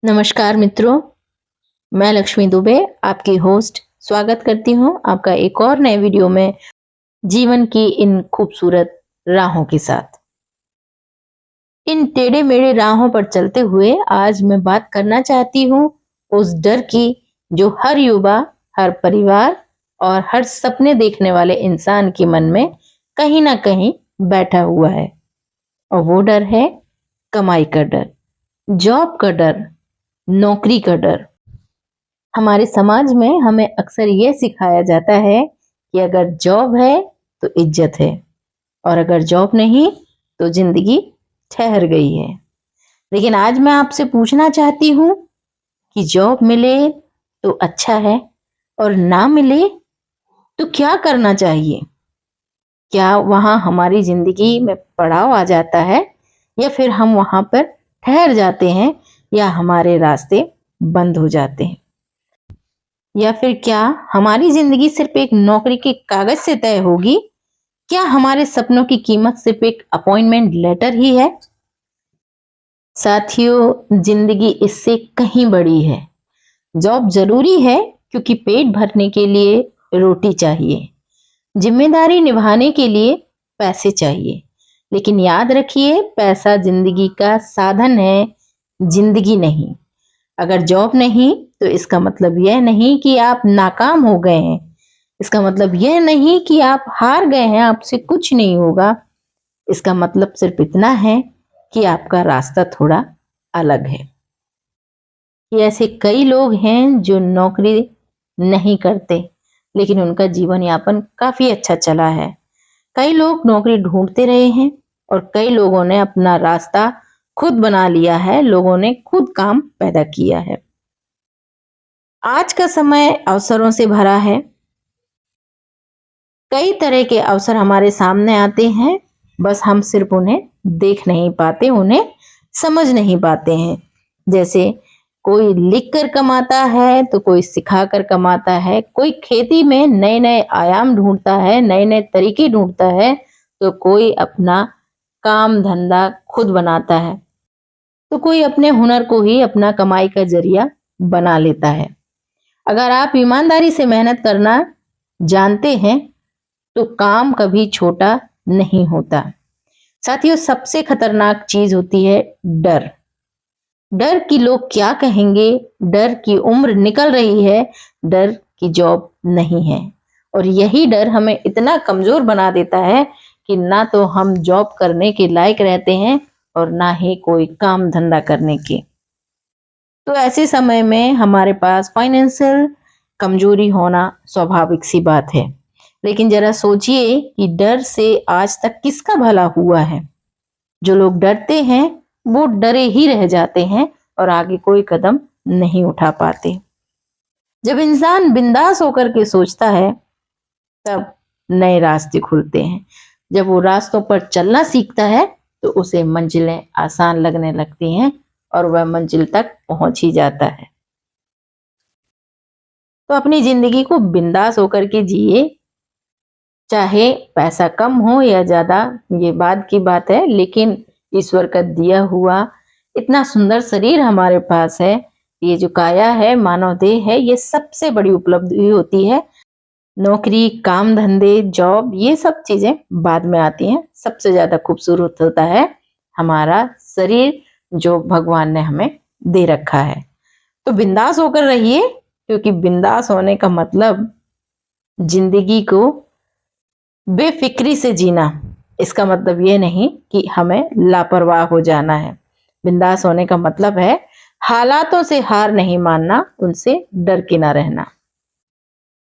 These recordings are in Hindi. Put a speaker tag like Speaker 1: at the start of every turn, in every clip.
Speaker 1: नमस्कार मित्रों, मैं लक्ष्मी दुबे आपकी होस्ट स्वागत करती हूँ आपका एक और नए वीडियो में जीवन की इन खूबसूरत राहों के साथ। इन टेढ़े मेढ़े राहों पर चलते हुए आज मैं बात करना चाहती हूँ उस डर की जो हर युवा, हर परिवार और हर सपने देखने वाले इंसान के मन में कहीं ना कहीं बैठा हुआ है। और वो डर है कमाई का डर, जॉब का डर, नौकरी का डर। हमारे समाज में हमें अक्सर ये सिखाया जाता है कि अगर जॉब है तो इज्जत है और अगर जॉब नहीं तो जिंदगी ठहर गई है। लेकिन आज मैं आपसे पूछना चाहती हूँ कि जॉब मिले तो अच्छा है और ना मिले तो क्या करना चाहिए? क्या वहां हमारी जिंदगी में पड़ाव आ जाता है या फिर हम वहां पर ठहर जाते हैं या हमारे रास्ते बंद हो जाते हैं? या फिर क्या हमारी जिंदगी सिर्फ एक नौकरी के कागज से तय होगी? क्या हमारे सपनों की कीमत सिर्फ एक अपॉइंटमेंट लेटर ही है? साथियों, जिंदगी इससे कहीं बड़ी है। जॉब जरूरी है क्योंकि पेट भरने के लिए रोटी चाहिए, जिम्मेदारी निभाने के लिए पैसे चाहिए। लेकिन याद रखिए, पैसा जिंदगी का साधन है, जिंदगी नहीं। अगर जॉब नहीं तो इसका मतलब यह नहीं कि आप नाकाम हो गए हैं। इसका मतलब यह नहीं कि आप हार गए हैं, आपसे कुछ नहीं होगा। इसका मतलब सिर्फ इतना है कि आपका रास्ता थोड़ा अलग है। कि ऐसे कई लोग हैं जो नौकरी नहीं करते लेकिन उनका जीवन यापन काफी अच्छा चला है। कई लोग नौकरी ढूंढते रहे हैं और कई लोगों ने अपना रास्ता खुद बना लिया है। लोगों ने खुद काम पैदा किया है। आज का समय अवसरों से भरा है। कई तरह के अवसर हमारे सामने आते हैं, बस हम सिर्फ उन्हें देख नहीं पाते, उन्हें समझ नहीं पाते हैं। जैसे कोई लिख कर कमाता है तो कोई सिखा कर कमाता है, कोई खेती में नए नए आयाम ढूंढता है, नए नए तरीके ढूंढता है, तो कोई अपना काम धंधा खुद बनाता है, तो कोई अपने हुनर को ही अपना कमाई का जरिया बना लेता है। अगर आप ईमानदारी से मेहनत करना जानते हैं तो काम कभी छोटा नहीं होता। साथियों, सबसे खतरनाक चीज होती है डर। डर कि लोग क्या कहेंगे, डर की उम्र निकल रही है, डर की जॉब नहीं है। और यही डर हमें इतना कमजोर बना देता है कि ना तो हम जॉब करने के लायक रहते हैं और ना ही कोई काम धंधा करने के। तो ऐसे समय में हमारे पास फाइनेंशियल कमजोरी होना स्वाभाविक सी बात है। लेकिन जरा सोचिए कि डर से आज तक किसका भला हुआ है? जो लोग डरते हैं वो डरे ही रह जाते हैं और आगे कोई कदम नहीं उठा पाते। जब इंसान बिंदास होकर के सोचता है तब नए रास्ते खुलते हैं। जब वो रास्तों पर चलना सीखता है तो उसे मंजिलें आसान लगने लगती हैं और वह मंजिल तक पहुंच ही जाता है। तो अपनी जिंदगी को बिंदास होकर के जिए, चाहे पैसा कम हो या ज्यादा, ये बाद की बात है। लेकिन ईश्वर का दिया हुआ इतना सुंदर शरीर हमारे पास है, ये जो काया है, मानव देह है, ये सबसे बड़ी उपलब्धि होती है। नौकरी, काम धंधे, जॉब, ये सब चीजें बाद में आती हैं। सबसे ज्यादा खूबसूरत होता है हमारा शरीर जो भगवान ने हमें दे रखा है। तो बिंदास होकर रहिए, क्योंकि बिंदास होने का मतलब जिंदगी को बेफिक्री से जीना। इसका मतलब ये नहीं कि हमें लापरवाह हो जाना है। बिंदास होने का मतलब है हालातों से हार नहीं मानना, उनसे डर के ना रहना।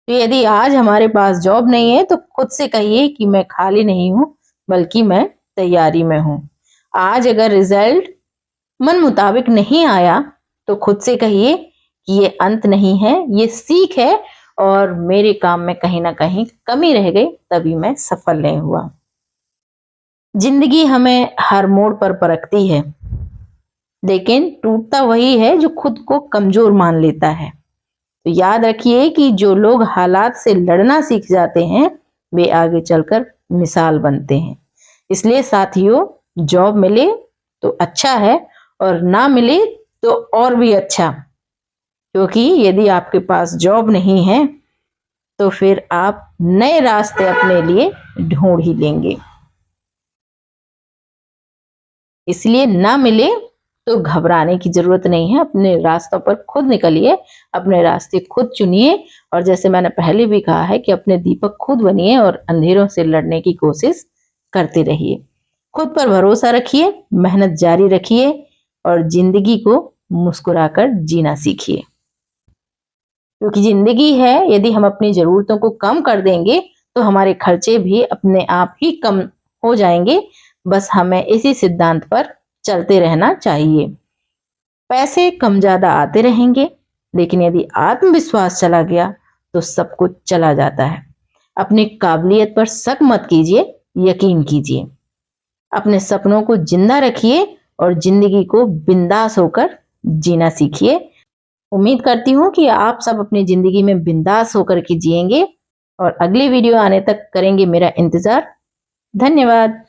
Speaker 1: तो यदि आज हमारे पास जॉब नहीं है तो खुद से कहिए कि मैं खाली नहीं हूं, बल्कि मैं तैयारी में हूं। आज अगर रिजल्ट मन मुताबिक नहीं आया तो खुद से कहिए कि ये अंत नहीं है, ये सीख है और मेरे काम में कहीं ना कहीं कमी रह गई, तभी मैं सफल नहीं हुआ। जिंदगी हमें हर मोड़ पर परखती है, लेकिन टूटता वही है जो खुद को कमजोर मान लेता है। तो याद रखिए कि जो लोग हालात से लड़ना सीख जाते हैं वे आगे चलकर मिसाल बनते हैं। इसलिए साथियों, जॉब मिले तो अच्छा है और ना मिले तो और भी अच्छा, क्योंकि यदि आपके पास जॉब नहीं है तो फिर आप नए रास्ते अपने लिए ढूंढ ही लेंगे। इसलिए ना मिले तो घबराने की जरूरत नहीं है, अपने रास्तों पर खुद निकलिए, अपने रास्ते खुद चुनिए और जैसे मैंने पहले भी कहा है कि अपने दीपक खुद बनिए और अंधेरों से लड़ने की कोशिश करते रहिए। खुद पर भरोसा रखिए, मेहनत जारी रखिए और जिंदगी को मुस्कुराकर जीना सीखिए, क्योंकि जिंदगी है, यदि हम अपनी जरूरतों को कम कर देंगे तो हमारे खर्चे भी अपने आप ही कम हो जाएंगे। बस हमें इसी सिद्धांत पर चलते रहना चाहिए। पैसे कम ज्यादा आते रहेंगे, लेकिन यदि आत्मविश्वास चला गया तो सब कुछ चला जाता है। अपनी काबिलियत पर शक मत कीजिए, यकीन कीजिए। अपने सपनों को जिंदा रखिए और जिंदगी को बिंदास होकर जीना सीखिए। उम्मीद करती हूँ कि आप सब अपनी जिंदगी में बिंदास होकर के जिएंगे और अगली वीडियो आने तक करेंगे मेरा इंतजार। धन्यवाद।